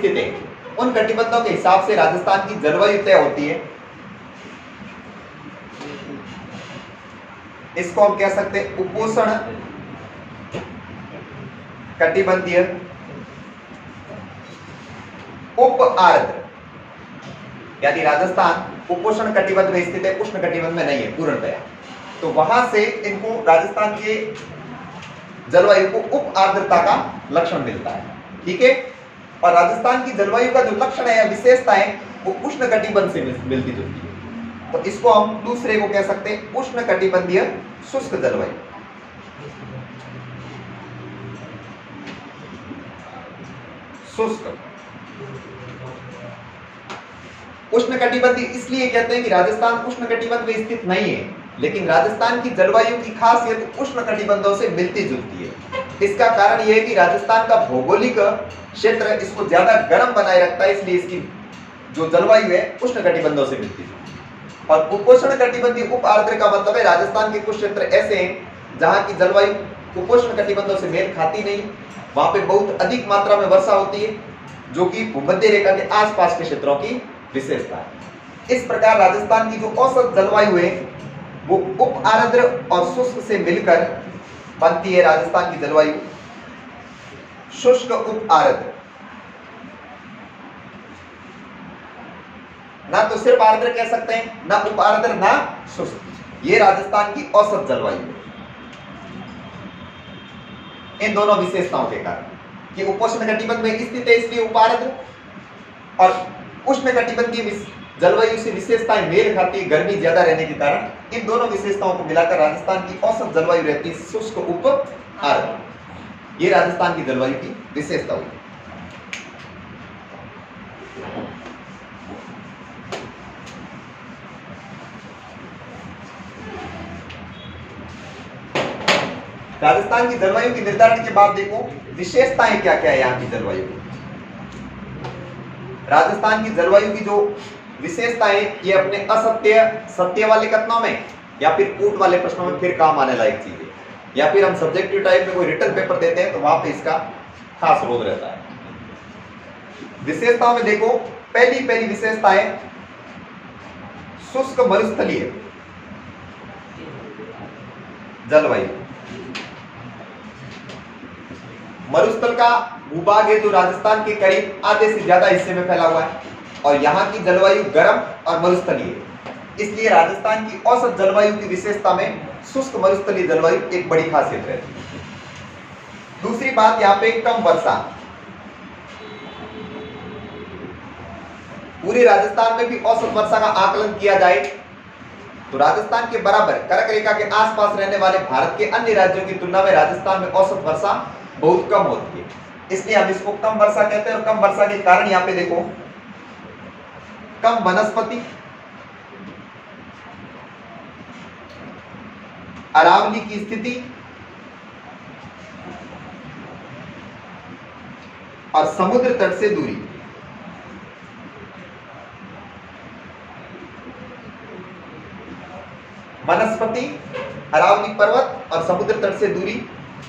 स्थित है उन कटिबंधों के हिसाब से राजस्थान की जलवायु तय होती है। इसको हम कह सकते हैं उपोष्ण कटिबंधीय उप आर्द्र, यानी राजस्थान उपोष्ण कटिबंध में स्थित है, उष्ण कटिबंध में नहीं है पूर्णतया। तो वहां से इनको राजस्थान के जलवायु को उप आर्द्रता का लक्षण मिलता है, ठीक है। और राजस्थान की जलवायु का जो लक्षण है या विशेषता है वो उष्ण कटिबंध से मिलती जुलती है। तो इसको हम दूसरे को कह सकते हैं उष्ण कटिबंधीय शुष्क जलवायु। शुष्क उष्ण कटिबंधीय इसलिए कहते हैं कि राजस्थान उष्ण कटिबंध में स्थित नहीं है, लेकिन राजस्थान की जलवायु की खासियत उष्ण कटिबंधों से मिलती जुलती है। इसका कारण यह है कि राजस्थान का भौगोलिक क्षेत्र इसको ज्यादा गर्म बनाए रखता है, इसलिए इसकी जो जलवायु है उष्ण कटिबंधों से मिलती है। और उपोष्ण कटिबंधीय उप आर्द्र का मतलब है राजस्थान के कुछ क्षेत्र ऐसे हैं जहां की जलवायु उपोष्ण कटिबंधों से मेल खाती नहीं, वहां पे बहुत अधिक मात्रा में वर्षा होती है, जो कि भूमध्य रेखा के आसपास के क्षेत्रों की विशेषता है। इस प्रकार राजस्थान की जो औसत जलवायु है वो उप आर्द्र और शुष्क से मिलकर बनती है राजस्थान की जलवायु शुष्क उप आर्द्र। ना तो सिर्फ आर्द्र कह सकते हैं, ना उप आर्द्र ना शुष्क। ये राजस्थान की औसत जलवायु है इन दोनों विशेषताओं के कारण कि उपोष्ण कटिबंध में स्थित है इसलिए उप आर्द्र, और उष्ण कटिबंधीय जलवायु से विशेषताएं मेल खाती है गर्मी ज्यादा रहने के कारण। इन दोनों विशेषताओं को मिलाकर राजस्थान की औसत जलवायु रहती है शुष्क उप आर्द्र। ये राजस्थान की जलवायु की विशेषता हुई। राजस्थान की जलवायु के निर्धारण के बाद देखो विशेषताएं क्या क्या है यहाँ की जलवायु की। राजस्थान की जलवायु की जो विशेषताएं ये अपने असत्य सत्य वाले कथनों में या फिर कूट वाले प्रश्नों में फिर काम आने लायक चीज है, या फिर हम सब्जेक्टिव टाइप में कोई रिटन पेपर देते हैं तो वहां पे इसका खास रोल रहता है। विशेषताओं में देखो पहली विशेषता है शुष्क मरुस्थलीय जलवायु। मरुस्थल का भूभाग है जो राजस्थान के करीब आधे से ज्यादा हिस्से में फैला हुआ है, और यहाँ की जलवायु गर्म और मरुस्थलीय है, इसलिए राजस्थान की औसत जलवायु की विशेषता में शुष्क मरुस्थलीय जलवायु एक बड़ी खासियत रहती है। दूसरी बात यहाँ पे कम वर्षा। पूरे राजस्थान में भी औसत वर्षा का आकलन किया जाए तो राजस्थान के बराबर कर्क रेखा के आसपास रहने वाले भारत के अन्य राज्यों की तुलना में राजस्थान में औसत वर्षा बहुत कम होती है, इसलिए हम इसको कम वर्षा कहते हैं। और कम वर्षा के कारण यहाँ पे देखो कम वनस्पति, अरावली की स्थिति और समुद्र तट से दूरी। वनस्पति, अरावली पर्वत और समुद्र तट से दूरी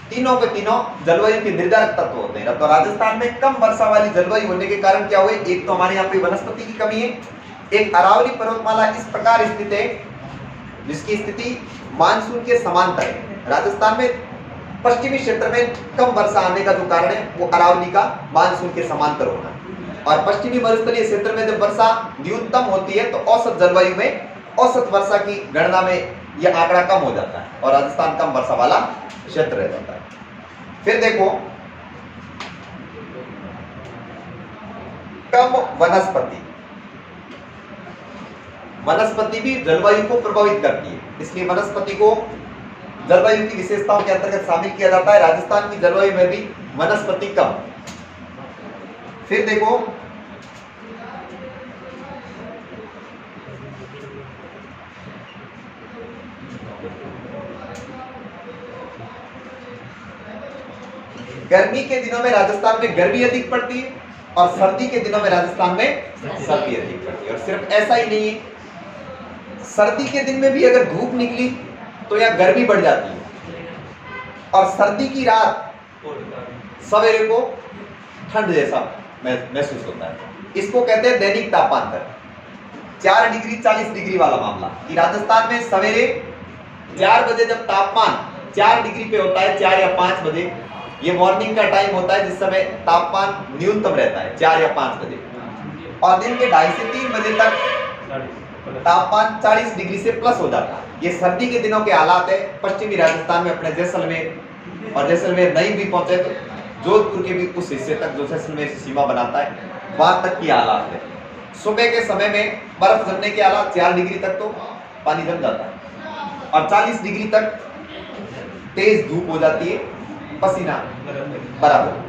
तीनों के तीनों जलवायु के निर्धारक तत्व होते हैं। तो राजस्थान में कम वर्षा वाली जलवायु होने के कारण क्या हुए, एक तो हमारे यहाँ पे वनस्पति की कमी है, एक अरावली पर्वतमाला इस प्रकार स्थित है जिसकी स्थिति मानसून के समांतर है। राजस्थान में पश्चिमी क्षेत्र में कम वर्षा आने का जो कारण है वो अरावली का मानसून के समांतर होना है, और पश्चिमी मरुस्थलीय क्षेत्र में जब वर्षा न्यूनतम होती है तो औसत जलवायु में औसत वर्षा की गणना में यह आंकड़ा कम हो जाता है और राजस्थान कम वर्षा वाला क्षेत्र रह जाता है। फिर देखो कम वनस्पति, वनस्पति भी जलवायु को प्रभावित करती है, इसलिए वनस्पति को जलवायु की विशेषताओं के अंतर्गत शामिल किया जाता है। राजस्थान की जलवायु में भी वनस्पति कम। फिर देखो गर्मी के दिनों में राजस्थान में गर्मी अधिक पड़ती है और सर्दी के दिनों में राजस्थान में सर्दी अधिक पड़ती है। और सिर्फ ऐसा ही नहीं है, सर्दी के दिन में भी अगर धूप निकली तो यहाँ गर्मी बढ़ जाती है, और सर्दी की रात सवेरे को ठंड जैसा महसूस होता है। इसको कहते हैं दैनिक तापांतर। 4 डिग्री 40 डिग्री वाला मामला कि राजस्थान में सवेरे 4 बजे जब तापमान 4 डिग्री पे होता है, 4 या 5 बजे, ये मॉर्निंग का टाइम होता है जिस समय तापमान न्यूनतम रहता है 4 या 5 बजे, और दिन के 2:30 से 3 बजे तक तापमान 40 डिग्री से प्लस हो जाता है। ये सर्दी के दिनों के हालात है। पश्चिमी राजस्थान में अपने जैसलमेर, और जैसलमेर नहीं भी पहुंचे तो जोधपुर के भी उस हिस्से तक जो जैसलमेर से सीमा बनाता है वहां तक की हालात है। सुबह के समय में बर्फ जमने के हालात, 4 डिग्री तक तो पानी जम जाता है और 40 डिग्री तक तेज धूप हो जाती है, पसीना बराबर।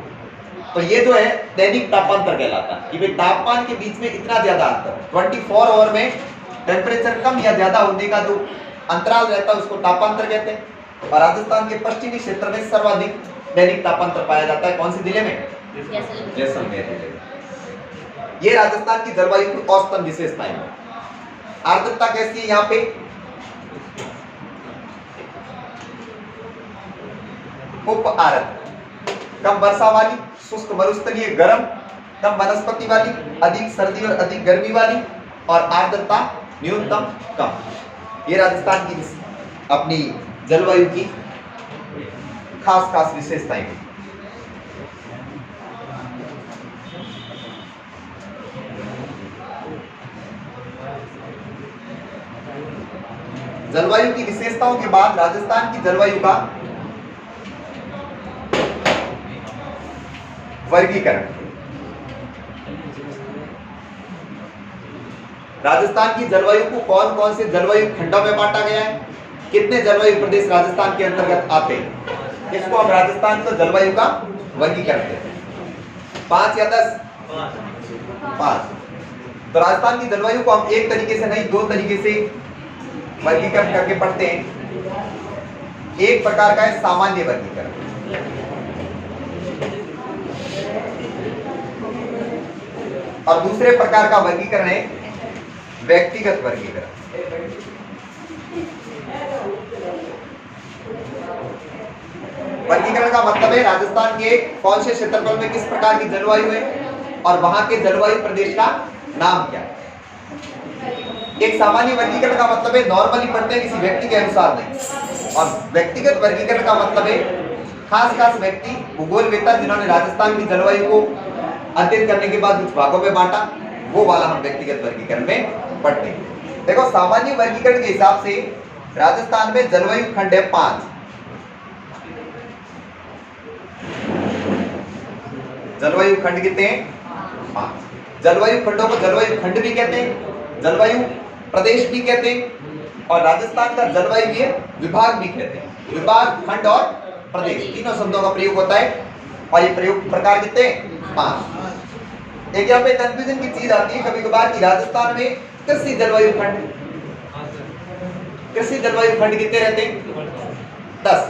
तो ये जो है दैनिक तापांतर कहलाता है कि भाई तापमान के बीच में इतना ज्यादा अंतर, 24 आवर में टेम्परेचर कम या ज्यादा होने का जो अंतराल रहता है उसको तापांतर कहते हैं। और राजस्थान के पश्चिमी क्षेत्र में सर्वाधिक दैनिक तापांतर पाया जाता है। कौन से जिले में? जैसलमेर जिले में। ये राजस्थान की जलवायु की औसतन विशेषताएं हैं। आर्द्रता कैसी है यहाँ पे? उप आर्द्र, कम वर्षा वाली, शुष्क मरुस्थलीय गर्म, कम वनस्पति वाली, अधिक सर्दी और अधिक गर्मी वाली, और आर्द्रता न्यूनतम कम। ये राजस्थान की अपनी जलवायु की खास खास विशेषताएं हैं। जलवायु की विशेषताओं के बाद राजस्थान की जलवायु का वर्गीकरण। राजस्थान की जलवायु को कौन कौन से जलवायु खंडों में बांटा गया है, कितने जलवायु प्रदेश राजस्थान के अंतर्गत आते हैं, इसको हम राजस्थान का जलवायु का वर्गीकरण कहते हैं। 5 या 10? 5। तो राजस्थान in की जलवायु को हम एक तरीके से नहीं, 2 तरीके से वर्गीकरण करके पढ़ते हैं। एक प्रकार का है सामान्य वर्गीकरण, और दूसरे प्रकार का वर्गीकरण है व्यक्तिगत वर्गीकरण। वर्गीकरण का मतलब है राजस्थान के कौन से क्षेत्रफल में किस प्रकार की जलवायु है और वहां के जलवायु प्रदेश का नाम क्या है। एक सामान्य वर्गीकरण का मतलब है नॉर्मली पढ़ते हैं किसी व्यक्ति के अनुसार नहीं, और व्यक्तिगत वर्गीकरण का मतलब है खास खास व्यक्ति भूगोलवेत्ता जिन्होंने राजस्थान की जलवायु को अध्ययन करने के बाद कुछ भागों में बांटा, वो वाला हम व्यक्तिगत वर्गीकरण में पढ़ते हैं। देखो सामान्य वर्गीकरण के हिसाब से राजस्थान में जलवायु खंड है 5। जलवायु खंड कितने हैं? 5। जलवायु खंडों को जलवायु खंड भी कहते हैं, जलवायु प्रदेश भी कहते हैं, और राजस्थान का जलवायु विभाग भी कहते हैं। विभाग, खंड और प्रदेश तीनों शब्दों का प्रयोग होता है, और ये प्रयोग प्रकार कितने हैं? 5। एक यहाँ पे कंफ्यूजन की चीज आती है कभी कभार कि राजस्थान में कृषि जलवायु खंड, कृषि जलवायु खंड कितने रहते हैं? 10।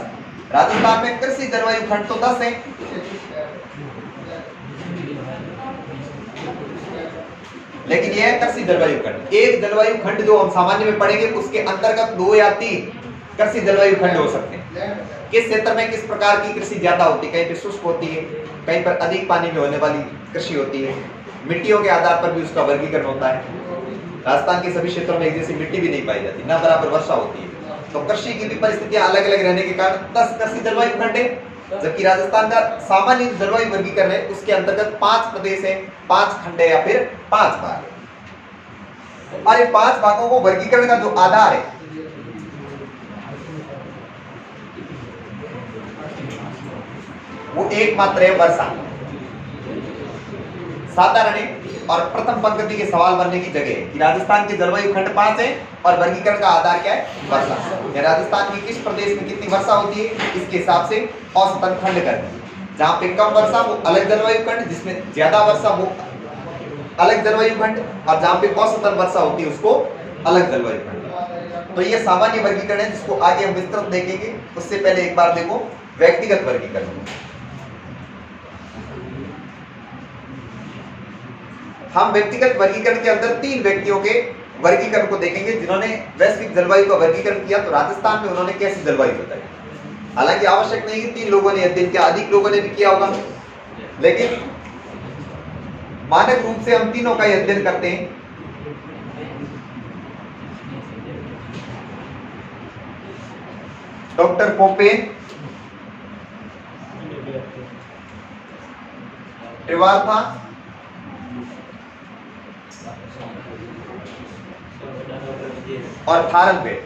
राजस्थान में कृषि जलवायु खंड तो 10 है, लेकिन यह है कृषि जलवायु खंड। एक जलवायु खंड जो हम सामान्य में पढ़ेंगे उसके अंतर्गत 2 या 3 कृषि जलवायु खंड हो सकते हैं। किस क्षेत्र में किस प्रकार की कृषि ज्यादा होती है, कहीं पर शुष्क होती है, कहीं पर अधिक पानी में होने वाली कृषि होती है, मिट्टियों के आधार पर भी उसका वर्गीकरण होता है। राजस्थान के सभी क्षेत्रों में एक जैसी मिट्टी भी नहीं पाई जाती, ना बराबर वर्षा होती है, तो कृषि की भी परिस्थितियां अलग अलग रहने के कारण 10 कृषि जलवायु खंड है। जबकि राजस्थान का सामान्य जलवायु वर्गीकरण है उसके अंतर्गत 5 प्रदेश है, 5 खंड है या फिर 5 भाग। और ये 5 भागों को वर्गीकरण का जो आधार है वो एकमात्र है वर्षा। साधारण है और प्रथम पंक्ति के सवाल बनने की जगह है कि राजस्थान के जलवायु खंड 5 है और वर्गीकरण का आधार क्या है? वर्षा। या राजस्थान के किस प्रदेश में कितनी वर्षा होती है इसके हिसाब से औसतन खंड करते हैं। जहाँ पे कम वर्षा वो अलग जलवायु खंड, जिसमें ज्यादा वर्षा वो अलग जलवायु खंड, और जहाँ पे औसतन वर्षा होती है उसको अलग जलवायु खंड। तो ये सामान्य वर्गीकरण है जिसको आगे हम विस्तृत देखेंगे। उससे पहले एक बार देखो व्यक्तिगत वर्गीकरण। हम व्यक्तिगत वर्गीकरण के अंदर 3 व्यक्तियों के वर्गीकरण को देखेंगे जिन्होंने वैश्विक जलवायु का वर्गीकरण किया। तो राजस्थान में उन्होंने कैसी जलवायु बताई। हालांकि आवश्यक नहीं कि 3 लोगों ने अध्ययन किया, अधिक लोगों ने भी किया होगा, लेकिन मानक रूप से हम तीनों का ही अध्ययन करते हैं। डॉक्टर कोपेन, ट्रिवार्था और थारनबेट,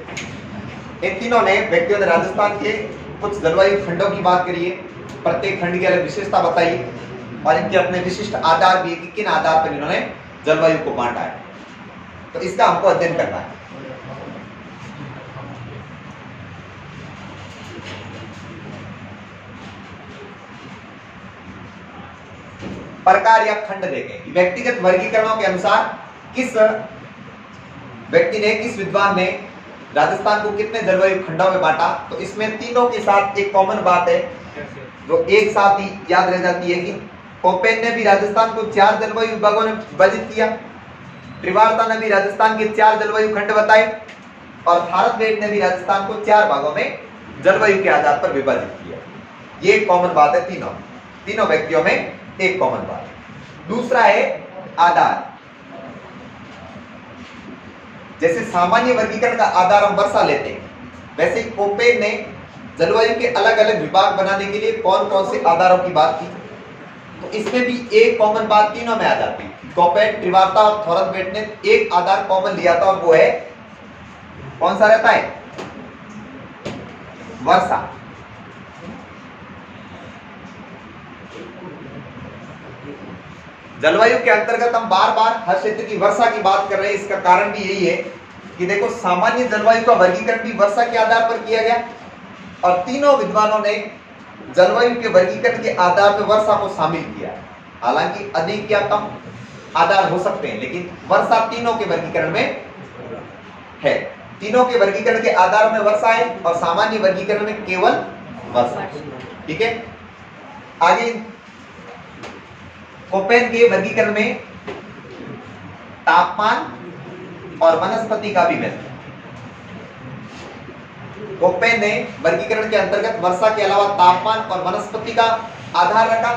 इन तीनों ने व्यक्तियों ने राजस्थान के कुछ जलवायु खंडों की बात करी है, प्रत्येक खंड की अलग विशेषता बताई और इनके अपने विशिष्ट आधार भी है कि किन आधार पर इन्होंने जलवायु को बांटा है, तो इसका हमको अध्ययन करना है। प्रकार या खंड देखें, व्यक्तिगत वर्गीकरणों के अनुसार किस व्यक्ति ने, किस विद्वान ने राजस्थान को कितने जलवायु खंडों में बांटा, तो इसमें तीनों के साथ एक कॉमन बात है जो एक साथ ही याद रह जाती है कि कोपेन ने भी राजस्थान को 4 जलवायु विभागों में विभाजित किया, ट्रिवार्था ने भी राजस्थान के 4 जलवायु खंड बताए और थारनबेट ने भी राजस्थान को 4 भागों में जलवायु के आधार पर विभाजित किया। ये एक कॉमन बात है, तीनों व्यक्तियों में एक कॉमन बात है। दूसरा है आधार, जैसे सामान्य वर्गीकरण का आधार हम वर्षा लेते हैं, वैसे ही कोपेन ने जलवायु के अलग अलग विभाग बनाने के लिए कौन कौन से आधारों की बात की, तो इसमें भी एक कॉमन बात तीनों में आ जाती है। कोपेन, ट्रिवार्था और थारनबेट ने एक आधार कॉमन लिया था और वो है, कौन सा रहता है, वर्षा। जलवायु के अंतर्गत हम बार बार हर क्षेत्र की वर्षा की बात कर रहे हैं, इसका कारण भी यही है कि देखो सामान्य जलवायु का वर्गीकरण भी वर्षा के आधार पर किया गया और तीनों विद्वानों ने जलवायु के वर्गीकरण के आधार पर वर्षा को शामिल किया। हालांकि अधिक या कम आधार हो सकते हैं, लेकिन वर्षा तीनों के वर्गीकरण में है। तीनों के वर्गीकरण के आधार में वर्षा है और सामान्य वर्गीकरण में केवल वर्षा। ठीक है, आगे कोपेन के वर्गीकरण में तापमान और वनस्पति का भी महत्व। कोपेन ने वर्गीकरण के अंतर्गत वर्षा के अलावा तापमान और वनस्पति का आधार रखा।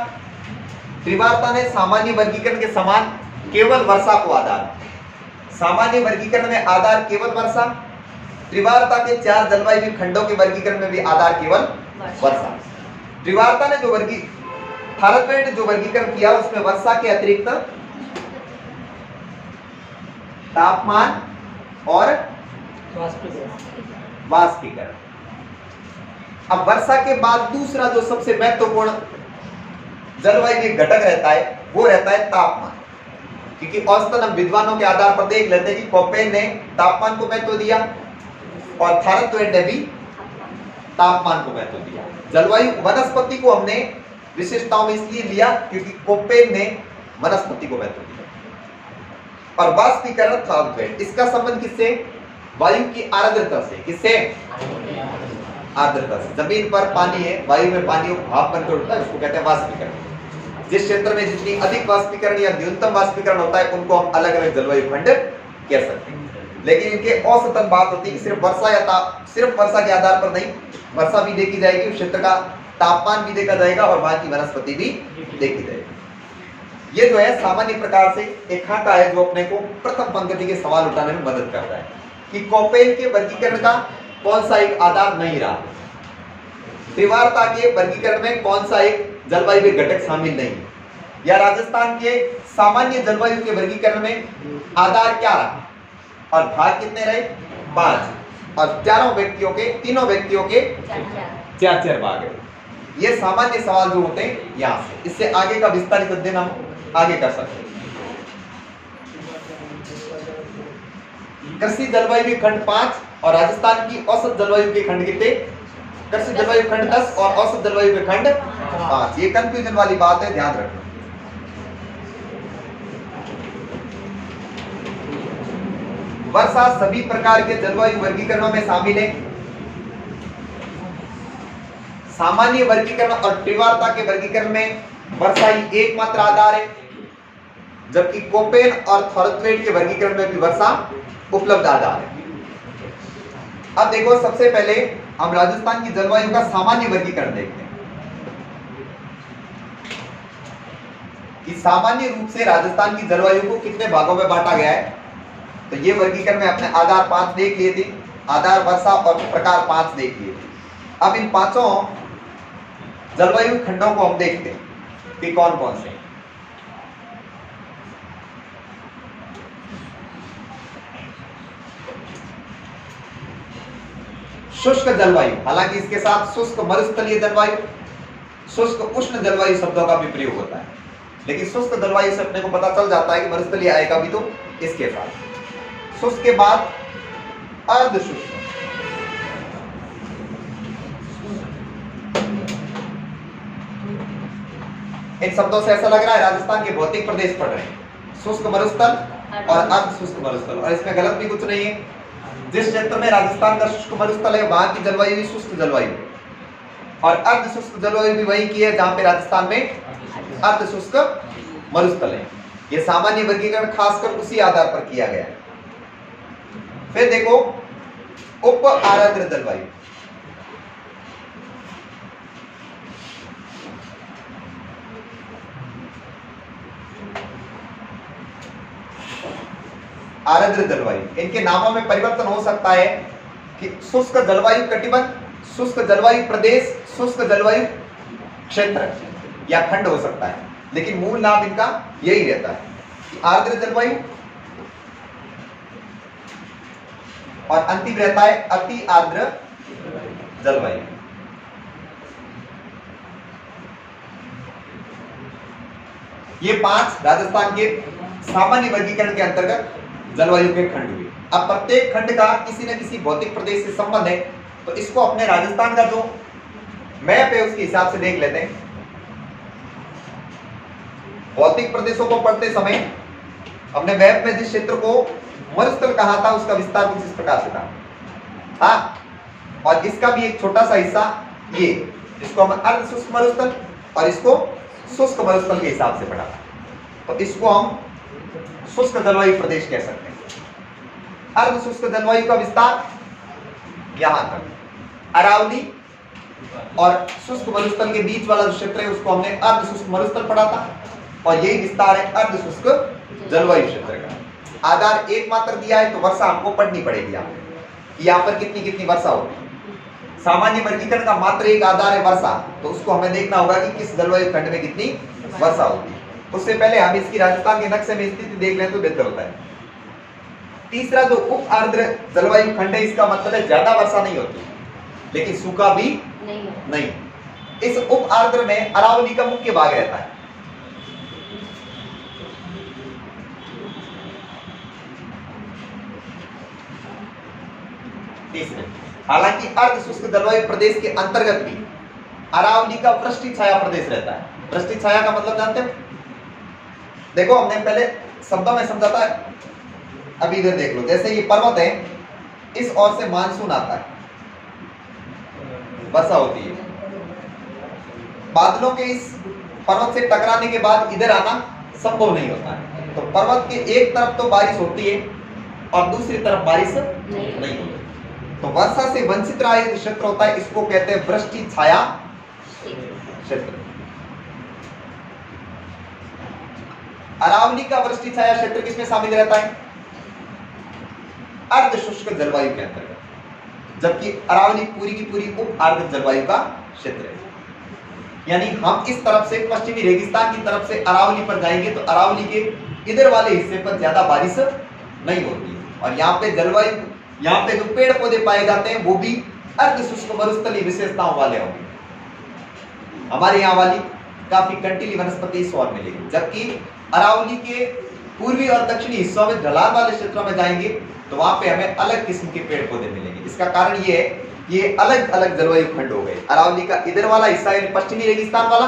त्रिवार्ता ने सामान्य वर्गीकरण के समान केवल वर्षा को आधार, सामान्य वर्गीकरण में आधार केवल वर्षा। त्रिवार्ता के 4 जलवायु खंडों के वर्गीकरण में भी आधार केवल वर्षा। त्रिवार्ता ने जो थारनबेट ने जो वर्गीकरण किया उसमें वर्षा के अतिरिक्त तापमान और वाष्पीकरण। अब वर्षा के बाद दूसरा जो सबसे महत्वपूर्ण जलवायु घटक रहता है वो रहता है तापमान, क्योंकि औसतन हम विद्वानों के आधार पर देख लेते हैं कि कोपेन ने तापमान को महत्व दिया और थारनबेट ने भी तापमान को महत्व दिया। जलवायु वनस्पति को हमने विशेषताओं में इसलिए लिया क्योंकि कोपेन ने वनस्पति को महत्व दिया। और वाष्पीकरण थारनबेट, इसका संबंध किससे, वायु की आर्द्रता से। किससे, आर्द्रता से। जमीन पर पानी है, वायु में पानी भाप बनकर उठता है, उसको कहते हैं वाष्पीकरण। जिस क्षेत्र में जितनी अधिक वाष्पीकरण या न्यूनतम वाष्पीकरण होता है उनको हम अलग अलग जलवायु खंड कह सकते हैं। लेकिन इनके औसतन बात होती है कि सिर्फ वर्षा या सिर्फ वर्षा के आधार पर नहीं, वर्षा भी देखी जाएगी, उस क्षेत्र का तापमान भी देखा जाएगा और वहां की वनस्पति भी देखी जाएगी। ये जो है सामान्य प्रकार से एक खाका है जो अपने को प्रथम पंक्ति के सवाल उठाने में मदद करता है कि कोपेन के वर्गीकरण का कौन सा एक आधार नहीं रहा, त्रिवार्ता के वर्गीकरण में कौन सा एक जलवायु घटक शामिल नहीं, या राजस्थान के सामान्य जलवायु के वर्गीकरण में आधार क्या रहा और भाग कितने रहे, 5, और तीनों व्यक्तियों के 4 भाग है। ये सामान्य सवाल जो होते हैं यहां से, इससे आगे का विस्तारित अध्ययन हम आगे कर सकते हैं। कृषि जलवायु खंड 5 और राजस्थान की औसत जलवायु के खंड कितने, कृषि जलवायु खंड 10 और औसत जलवायु के खंड 5। ये कंफ्यूजन वाली बात है, ध्यान रखना। वर्षा सभी प्रकार के जलवायु वर्गीकरणों में शामिल है। सामान्य वर्गीकरण और त्रिवार्ता के वर्गीकरण में वर्षा ही एकमात्र आधार है, जबकि कोपेन और थारनबेट के वर्गीकरण में भी वर्षा उपलब्ध आधार है। अब देखो, सबसे पहले हम राजस्थान की जलवायु का सामान्य वर्गीकरण देखते हैं। कि सामान्य रूप से राजस्थान की जलवायु को कितने भागों में बांटा गया है। तो ये वर्गीकरण में अपने आधार 5 देख लिए थे, आधार, वर्षा और प्रकार 5 देख लिए थे। अब इन पांचों जलवायु खंडों को हम देखते हैं कि कौन कौन से। शुष्क जलवायु, हालांकि इसके साथ शुष्क मरुस्थलीय जलवायु, शुष्क उष्ण जलवायु शब्दों का भी प्रयोग होता है, लेकिन शुष्क जलवायु से अपने को पता चल जाता है कि मरुस्थलीय आएगा भी तो इसके साथ। शुष्क के बाद अर्ध शुष्क, इन शब्दों से ऐसा लग रहा है राजस्थान के भौतिक प्रदेश पढ़ रहे हैं, शुष्क मरुस्थल और अर्ध शुष्क मरुस्थल, और इसमें गलत भी कुछ नहीं है। जिस क्षेत्र में राजस्थान का शुष्क मरुस्थल है वहां की जलवायु भी शुष्क जलवायु है, और अर्ध शुष्क जलवायु भी वही की है जहां पे राजस्थान में अर्ध शुष्क मरुस्थल है। ये सामान्य वर्गीकरण खासकर उसी आधार पर किया गया है। फिर देखो उप आर्द्र जलवायु, आर्द्र जलवायु, इनके नामों में परिवर्तन हो सकता है कि शुष्क जलवायु कटिबंध, शुष्क जलवायु प्रदेश, शुष्क जलवायु क्षेत्र या खंड हो सकता है, लेकिन मूल नाम इनका यही रहता है कि आर्द्र जलवायु, और अंतिम रहता है अति आर्द्र जलवायु। ये 5 राजस्थान के सामान्य वर्गीकरण के अंतर्गत जलवायु के खंड हुए। अब प्रत्येक खंड का किसी न किसी भौतिक प्रदेश से संबंध है, तो इसको अपने राजस्थान का जो मैप है उसके हिसाब से देख लेते हैं। भौतिक प्रदेशों को पढ़ते समय हमने मैप में जिस क्षेत्र को मरुस्थल कहा था उसका विस्तार कुछ इस प्रकार से था, हाँ, और इसका भी एक छोटा सा हिस्सा ये, इसको हम अर्ध शुष्क मरुस्थल और इसको शुष्क मरुस्थल के हिसाब से पढ़ा था, तो इसको हम शुष्क जलवायु प्रदेश कह सकते हैं। अर्ध शुष्क जलवायु का विस्तार यहां तक, अरावली और शुष्क मरुस्थल के बीच वाला जो क्षेत्र है उसको हमने अर्ध शुष्क मरुस्थल पढ़ा था, और यही विस्तार है अर्ध शुष्क जलवायु क्षेत्र का। आधार एक मात्र दिया है तो वर्षा हमको पढ़नी पड़ेगी यहाँ पर कितनी कितनी वर्षा होगी। सामान्य वर्गीकरण का मात्र एक आधार है वर्षा, तो उसको हमें देखना होगा कि किस जलवायु खंड में कितनी वर्षा होगी। उससे पहले हम इसकी राजस्थान के नक्शे में स्थिति देख लें तो बेहतर होता है। तीसरा जो उप आर्द्र जलवायु खंड है, इसका मतलब है ज्यादा वर्षा नहीं होती लेकिन सूखा भी नहीं। इस उप आर्द्र में अरावली का मुख्य भाग रहता है। तीसरे, हालांकि अर्ध शुष्क जलवायु प्रदेश के अंतर्गत भी अरावली का वृष्टि छाया प्रदेश रहता है। वृष्टि छाया का मतलब जानते हो? देखो हमने पहले शब्दों में समझा था, अभी इधर देख लो, जैसे ये पर्वत है, इस ओर से मानसून आता है, वर्षा होती है, बादलों के इस पर्वत से टकराने के बाद इधर आना संभव नहीं होता है, तो पर्वत के एक तरफ तो बारिश होती है और दूसरी तरफ बारिश नहीं होती, तो वर्षा से वंचित रहा एक क्षेत्र होता है, इसको कहते हैं वृष्टि छाया क्षेत्र। अरावली का वृष्टि छाया क्षेत्र किसमें शामिल रहता है? अर्ध शुष्क जलवायु के अंतर्गत, जबकि अरावली पूरी की पूरी उप आर्द्र जलवायु का क्षेत्र है। यानी हम इस तरफ से पश्चिमी रेगिस्तान की तरफ से अरावली पर जाएंगे तो अरावली के इधर वाले हिस्से पर ज्यादा बारिश नहीं होती, और यहाँ पे जलवायु, यहाँ पे जो पेड़ पौधे पाए जाते हैं वो भी अर्ध शुष्क मरुस्थलीय विशेषताओं वाले होंगे। हमारे यहाँ वाली काफी कंटीली वनस्पति इस ओर मिलेगी, जबकि अरावली के पूर्वी और दक्षिणी हिस्सों में ढलान वाले क्षेत्रों में जाएंगे तो वहां पे हमें अलग किस्म के पेड़ पौधे मिलेंगे। इसका कारण ये है, ये अलग अलग जलवायु खंड हो गए। अरावली का इधर वाला हिस्सा यानी पश्चिमी रेगिस्तान वाला,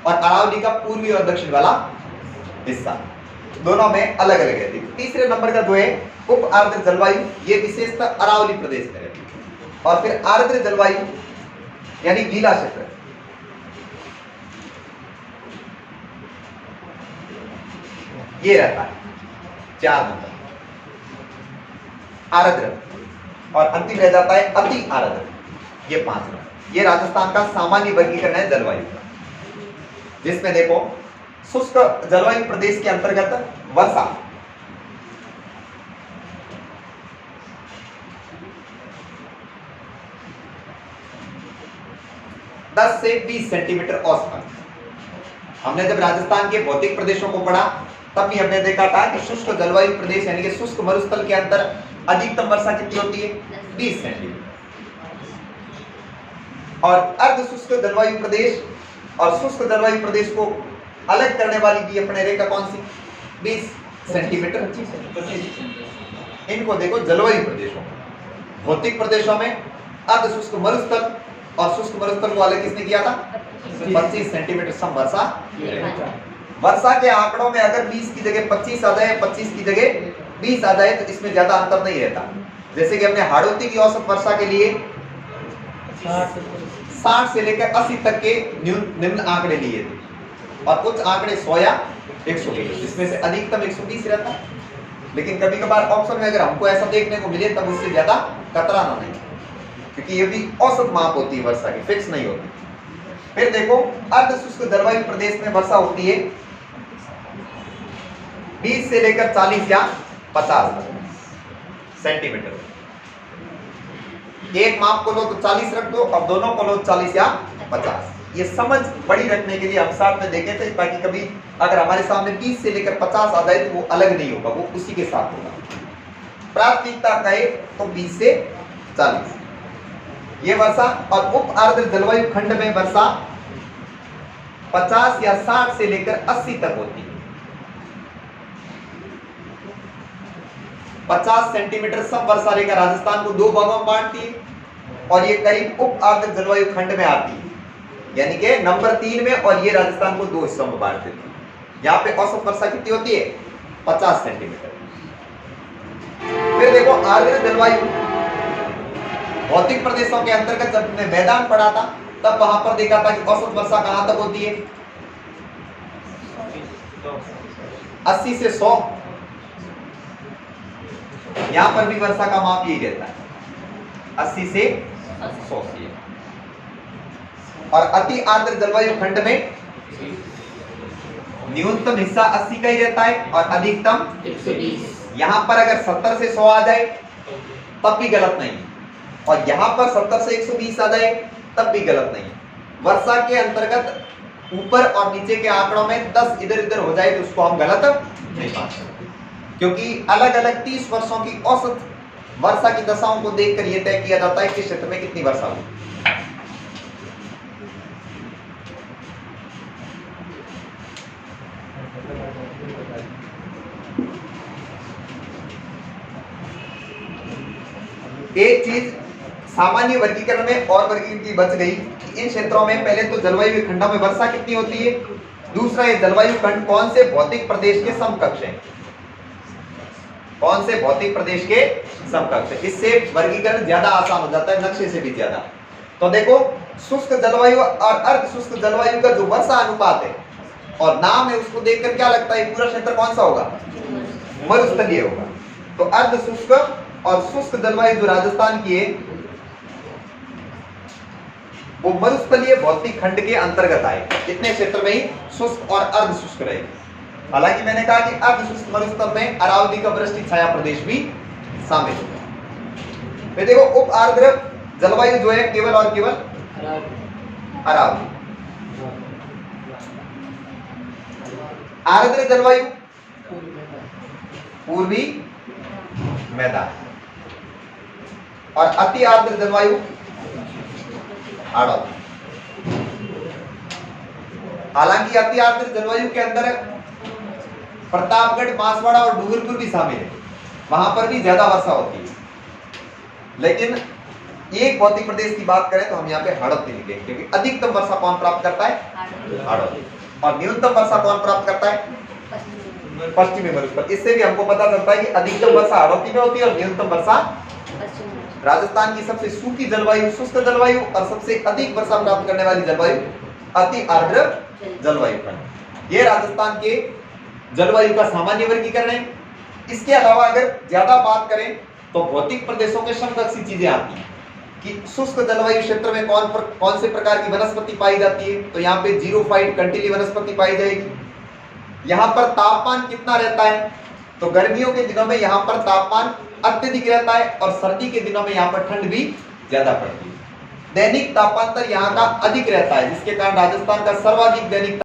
और अरावली का पूर्वी और दक्षिण वाला हिस्सा, दोनों में अलग अलग रहती है। तीसरे नंबर का जो है उप आर्द्र जलवायु, ये विशेषता अरावली प्रदेश में रहती है। और फिर आर्द्र जलवायु यानी गीला क्षेत्र, ये रहता है 4 नंबर आर्द्र, और अंतिम रह जाता है अति आर्द्र, ये 5 नंबर। ये राजस्थान का सामान्य वर्गीकरण है जलवायु का, जिसमें देखो शुष्क जलवायु प्रदेश के अंतर्गत वर्षा 10 से 20 सेंटीमीटर औसतन। हमने जब राजस्थान के भौतिक प्रदेशों को पढ़ा तब भी हमने देखा था कि शुष्क जलवायु प्रदेश यानी कि शुष्क मरुस्थल के अंदर अधिकतम वर्षा कितनी होती है? 20 सेंटीमीटर। और अर्ध शुष्क जलवायु प्रदेश और शुष्क जलवायु प्रदेश को अलग करने वाली भी अपने रेखा कौन सी? 20 सेंटीमीटर। इनको देखो जलवायु प्रदेशों, भौतिक प्रदेशों में अर्ध शुष्क मरुस्थल और शुष्क मरुस्थल को अलग किसने किया था? 25 सेंटीमीटर सम वर्षा। वर्षा के आंकड़ों में अगर 20 की जगह 25 आ जाए, 25 की जगह 20 आ जाए तो इसमें ज्यादा अंतर नहीं रहता। जैसे कि हमने हाड़ौती की औसत वर्षा के लिए 60 से लेकर 80 तक के निम्न आंकड़े लिए थे और कुछ आंकड़े 100 या 120, जिसमें से अधिकतम 120 रहता है। लेकिन कभी कभार ऑप्शन में अगर हमको ऐसा देखने को मिले तब उससे ज्यादा कतराना नहीं, क्योंकि ये भी औसत माप होती है वर्षा की, फिक्स नहीं होती। फिर देखो अर्ध शुष्क जलवायु प्रदेश में वर्षा होती है 20 से लेकर 40 या 50 सेंटीमीटर। एक माप को लो तो 40 रख दो और दोनों को लो 40 या 50। ये समझ बड़ी रखने के लिए हम साथ में देखे थे ताकि कभी अगर हमारे सामने 20 से लेकर 50 आ जाए तो वो अलग नहीं होगा, वो उसी के साथ होगा। प्राथमिकता कहे तो 20 से 40 ये वर्षा। और उप आर्द्र जलवायु खंड में वर्षा 50 या 60 से लेकर 80 तक होती है। 50 सेंटीमीटर सम वर्षा रेखा राजस्थान को दो भागों में बांटती है और ये करीब उप आर्द्र जलवायु खंड में आती है, यानी कि नंबर 3 में, और ये राजस्थान को दो हिस्सों में बांट देती है। यहाँ पे औसत वर्षा कितनी होती है? 50 सेंटीमीटर। फिर देखो आर्द्र जलवायु भौतिक प्रदेशों के अंतर्गत जब हमने मैदान पढ़ा था तब वहां पर देखा था कि औसत वर्षा कहां तक होती है? 80 से 100। यहां पर भी वर्षा का माप यही रहता है, 80 से 100। और अति आर्द्र जलवायु खंड में न्यूनतम हिस्सा 80 का ही रहता है और अधिकतम 120। यहां पर अगर 70 से 100 आ जाए तब भी गलत नहीं, और यहां पर 70 से 120 आ जाए तब भी गलत नहीं। वर्षा के अंतर्गत ऊपर और नीचे के आंकड़ों में 10 इधर उधर हो जाए तो उसको हम गलत नहीं मान सकते, क्योंकि अलग अलग 30 वर्षों की औसत वर्षा की दशाओं को देखकर यह तय किया जाता है कि क्षेत्र में कितनी वर्षा हुई। एक चीज सामान्य वर्गीकरण में और वर्गीकरण की बच गई कि इन क्षेत्रों में पहले तो जलवायु खंडों में वर्षा कितनी होती है, दूसरा ये जलवायु खंड कौन से भौतिक प्रदेश के समकक्ष है, कौन से भौतिक प्रदेश के समकक्ष है। इससे वर्गीकरण ज्यादा आसान हो जाता है, नक्शे से भी ज्यादा। तो देखो शुष्क जलवायु और अर्ध शुष्क जलवायु का जो वर्षा अनुपात है और नाम है उसको देखकर क्या लगता है पूरा क्षेत्र कौन सा होगा? मरुस्थलीय होगा। तो अर्ध शुष्क और शुष्क जलवायु जो राजस्थान की है वो मरुस्थलीय भौतिक खंड के अंतर्गत आए। इतने क्षेत्र में ही शुष्क और अर्ध शुष्क रहेगी। हालांकि मैंने कहा कि अर्ध शुष्क मरुस्थल में अरावली का वृष्टि छाया प्रदेश भी शामिल होगा। फिर देखो उप आर्द्र जलवायु जो है केवल और केवल अरावली। आर्द्र जलवायु पूर्वी मैदान और अति आर्द्र जलवायु हाड़ौती। हालांकि अति आर्द्र जलवायु के अंदर प्रतापगढ़, बांसवाड़ा और डूंगरपुर भी शामिल है, वहां पर भी ज्यादा वर्षा होती है। लेकिन एक भौतिक प्रदेश की बात करें तो हम यहाँ पे हाड़ौती लिखेंगे, क्योंकि अधिकतम वर्षा कौन प्राप्त करता है? हाड़ौती। और न्यूनतम वर्षा कौन प्राप्त करता है? पश्चिमी मरुस्थल। इससे भी हमको पता चलता है कि अधिकतम वर्षा हाड़ौती में होती है और न्यूनतम वर्षा राजस्थान की सबसे सूखी जलवायु शुष्क जलवायु और सबसे अधिक वर्षा प्राप्त करने वाली जलवायु अति आर्द्र जलवायु खंड। ये राजस्थान के जलवायु का सामान्य वर्गीकरण है। इसके अलावा अगर ज्यादा बात करें तो भौतिक प्रदेशों के समकक्षी चीजें आती हैं कि शुष्क जलवायु क्षेत्र में कौन से प्रकार की वनस्पति पाई जाती है। तो यहाँ पे जीरोफाइट कंटीली वनस्पति पाई जाएगी। यहाँ पर तापमान कितना रहता है? तो गर्मियों के दिनों में यहाँ पर तापमान अत्यधिक रहता है और सर्दी के दिनों में यहाँ पर ठंड भी ज्यादा पड़ती है। दैनिक तापांतर यहाँ का अधिक रहता है, जिसके कारण राजस्थान का सर्वाधिक दैनिक